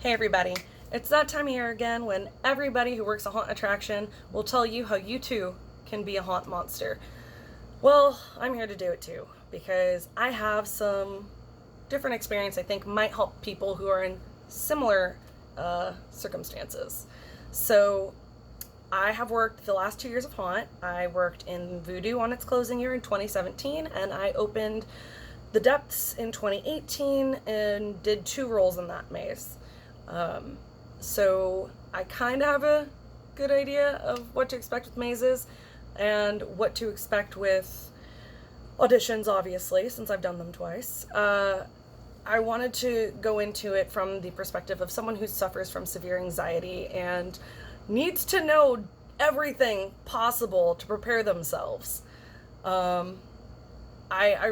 Hey everybody, it's that time of year again when everybody who works a haunt attraction will tell you how you too can be a haunt monster. Well, I'm here to do it too because I have some different experience I think might help people who are in similar circumstances. So, I have worked the last 2 years of haunt. I worked in Voodoo on its closing year in 2017, and I opened the Depths in 2018 and did 2 roles in that maze. So I kind of have a good idea of what to expect with mazes and what to expect with auditions, obviously, since I've done them twice. I wanted to go into it from the perspective of someone who suffers from severe anxiety and needs to know everything possible to prepare themselves. I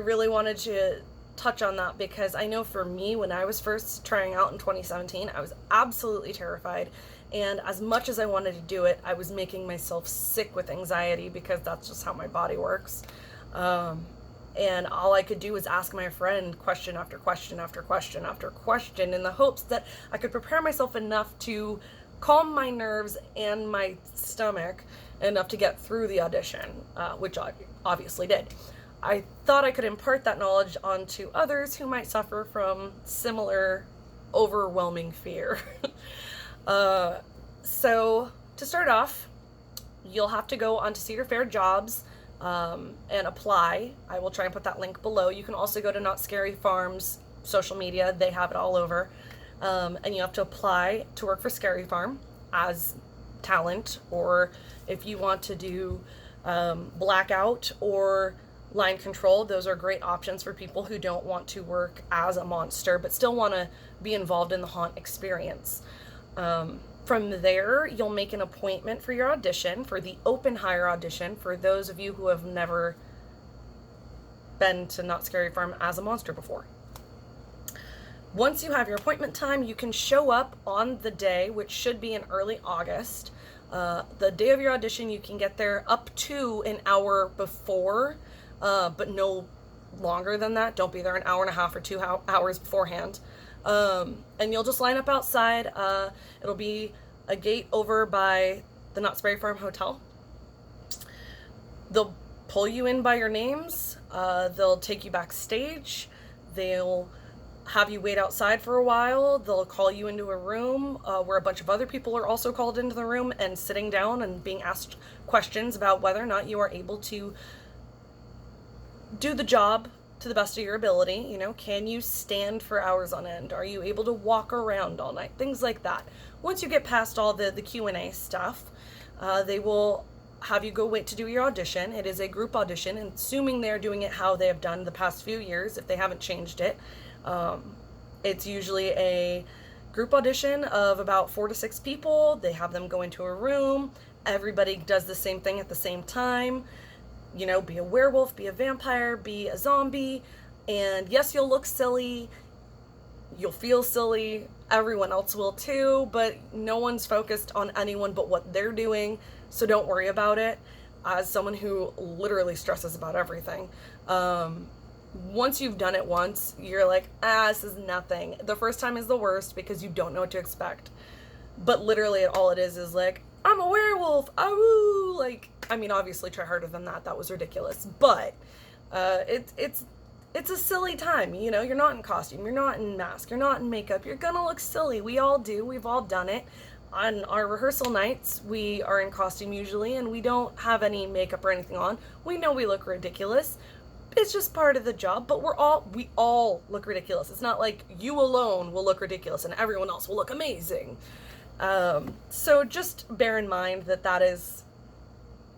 really wanted to touch on that because I know for me, when I was first trying out in 2017, I was absolutely terrified. And as much as I wanted to do it, I was making myself sick with anxiety because that's just how my body works. And all I could do was ask my friend question after question after question after question in the hopes that I could prepare myself enough to calm my nerves and my stomach enough to get through the audition, which I obviously did. I thought I could impart that knowledge onto others who might suffer from similar overwhelming fear. So, to start off, you'll have to go onto Cedar Fair Jobs and apply. I will try and put that link below. You can also go to Not Scary Farm's social media, they have it all over. And you have to apply to work for Scary Farm as talent, or if you want to do blackout or line control, those are great options for people who don't want to work as a monster but still want to be involved in the haunt experience. From there, you'll make an appointment for your audition, for the open hire audition, for those of you who have never been to Not Scary Farm as a monster before. Once you have your appointment time, you can show up on the day, which should be in early August. The day of your audition, you can get there up to an hour before, but no longer than that. Don't be there an hour and a half or 2 hours beforehand. And you'll just line up outside. It'll be a gate over by the Knott's Berry Farm Hotel. They'll pull you in by your names. They'll take you backstage. They'll have you wait outside for a while. They'll call you into a room where a bunch of other people are also called into the room and sitting down and being asked questions about whether or not you are able to do the job to the best of your ability. You know, can you stand for hours on end? Are you able to walk around all night? Things like that. Once you get past all the Q&A stuff, they will have you go wait to do your audition. It is a group audition, and assuming they're doing it how they have done the past few years, if they haven't changed it. It's usually a group audition of about 4 to 6 people. They have them go into a room. Everybody does the same thing at the same time. You know, be a werewolf, be a vampire, be a zombie. And yes, you'll look silly. You'll feel silly. Everyone else will too, but no one's focused on anyone but what they're doing. So don't worry about it. As someone who literally stresses about everything, once you've done it once, you're like, this is nothing. The first time is the worst because you don't know what to expect. But literally all it is like, I'm a werewolf, ahoo! Like, I mean, obviously try harder than that. That was ridiculous. But it's a silly time. You know, you're not in costume. You're not in mask. You're not in makeup. You're gonna look silly. We all do. We've all done it. On our rehearsal nights, we are in costume usually, and we don't have any makeup or anything on. We know we look ridiculous. It's just part of the job, but we all look ridiculous. It's not like you alone will look ridiculous and everyone else will look amazing. So just bear in mind that is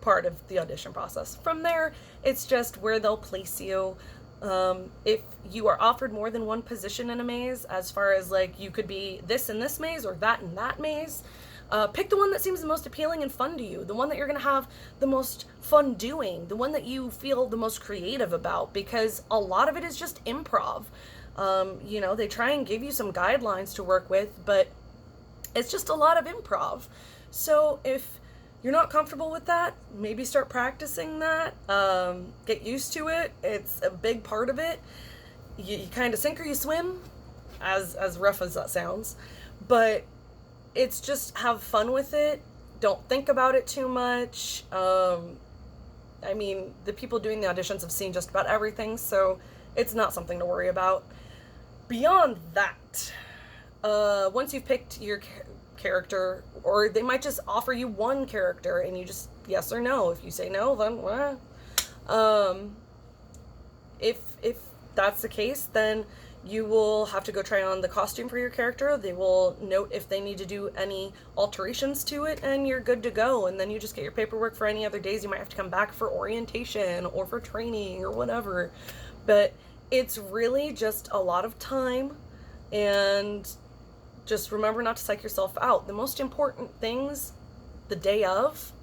part of the audition process. From there, it's just where they'll place you. If you are offered more than one position in a maze, as far as like you could be this in this maze or that in that maze, pick the one that seems the most appealing and fun to you, the one that you're going to have the most fun doing, the one that you feel the most creative about, because a lot of it is just improv. You know, they try and give you some guidelines to work with, but it's just a lot of improv. So if you're not comfortable with that, maybe start practicing that. Get used to it. It's a big part of it. You kind of sink or you swim, as rough as that sounds. But it's just have fun with it. Don't think about it too much. I mean, the people doing the auditions have seen just about everything, so it's not something to worry about. Beyond that, once you've picked your character, or they might just offer you one character and you just yes or no. If you say no, then if that's the case, then you will have to go try on the costume for your character. They will note if they need to do any alterations to it, and you're good to go. And then you just get your paperwork for any other days you might have to come back for orientation or for training or whatever. But it's really just a lot of time, and just remember not to psych yourself out. The most important things the day of,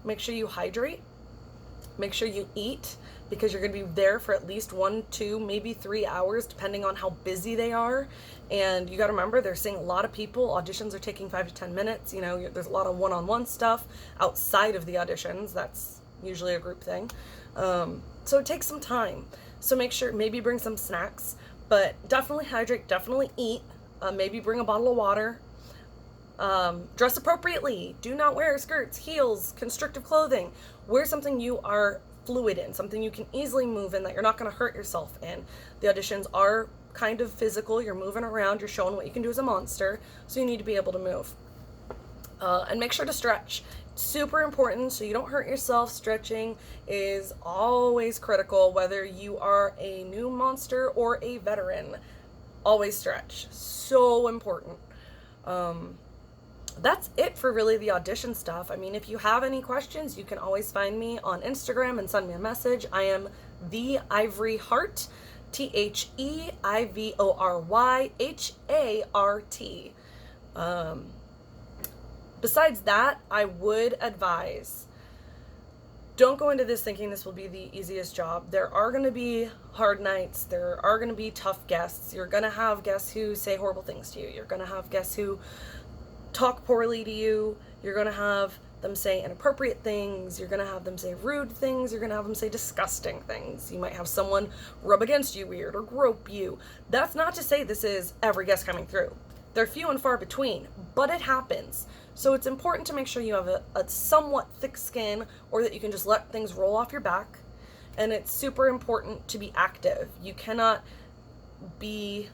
make sure you hydrate, make sure you eat, because you're going to be there for at least 1, 2, maybe 3 hours, depending on how busy they are. And you got to remember, they're seeing a lot of people. Auditions are taking 5 to 10 minutes. You know, there's a lot of one-on-one stuff outside of the auditions. That's usually a group thing. So it takes some time. So make sure, maybe bring some snacks, but definitely hydrate, definitely eat. Maybe bring a bottle of water. Dress appropriately. Do not wear skirts, heels, constrictive clothing. Wear something you are fluid in, something you can easily move in, that you're not going to hurt yourself in. The auditions are kind of physical. You're moving around, you're showing what you can do as a monster, so you need to be able to move. And make sure to stretch. Super important, so you don't hurt yourself. Stretching is always critical, whether you are a new monster or a veteran. Always stretch. So important. That's it for really the audition stuff. I mean, if you have any questions, you can always find me on Instagram and send me a message. I am the Ivory Heart, TheIvoryHart. Besides that, I would advise, don't go into this thinking this will be the easiest job. There are going to be hard nights. There are going to be tough guests. You're going to have guests who say horrible things to you. You're going to have guests who talk poorly to you. You're going to have them say inappropriate things. You're going to have them say rude things. You're going to have them say disgusting things. You might have someone rub against you weird or grope you. That's not to say this is every guest coming through. They're few and far between, but it happens. So it's important to make sure you have a somewhat thick skin, or that you can just let things roll off your back. And it's super important to be active. You cannot be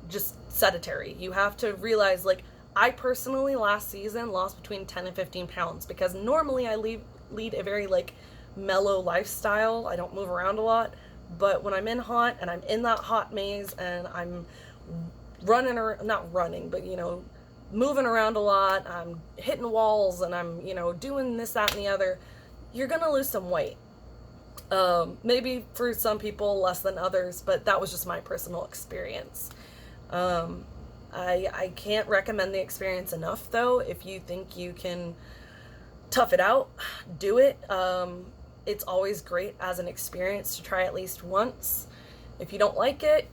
just sedentary. You have to realize, like, I personally last season lost between 10 and 15 pounds, because normally I lead a very like mellow lifestyle. I don't move around a lot, but when I'm in hot and I'm in that hot maze and I'm running, or not running, but you know, moving around a lot, I'm hitting walls and I'm, you know, doing this, that, and the other, you're gonna lose some weight. Maybe for some people less than others, but that was just my personal experience. I can't recommend the experience enough, though. If you think you can tough it out, do it. It's always great as an experience to try at least once. If you don't like it,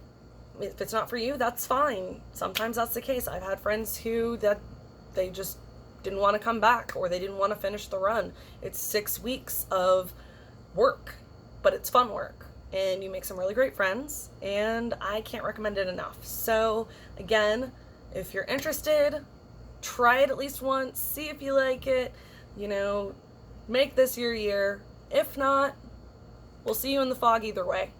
if it's not for you, that's fine. Sometimes that's the case. I've had friends that they just didn't want to come back, or they didn't want to finish the run. It's 6 weeks of work, but it's fun work. And you make some really great friends, and I can't recommend it enough. So again, if you're interested, try it at least once, see if you like it, you know, make this your year. If not, we'll see you in the fog either way.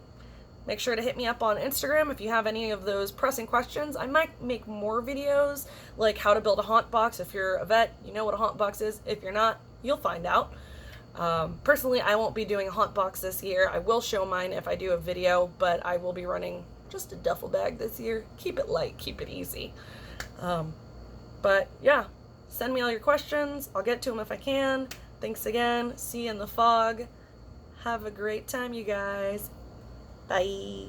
Make sure to hit me up on Instagram if you have any of those pressing questions. I might make more videos, like how to build a haunt box. If you're a vet, you know what a haunt box is. If you're not, you'll find out. Personally, I won't be doing a haunt box this year. I will show mine if I do a video, but I will be running just a duffel bag this year. Keep it light, keep it easy. But yeah, send me all your questions. I'll get to them if I can. Thanks again. See you in the fog. Have a great time, you guys. Bye.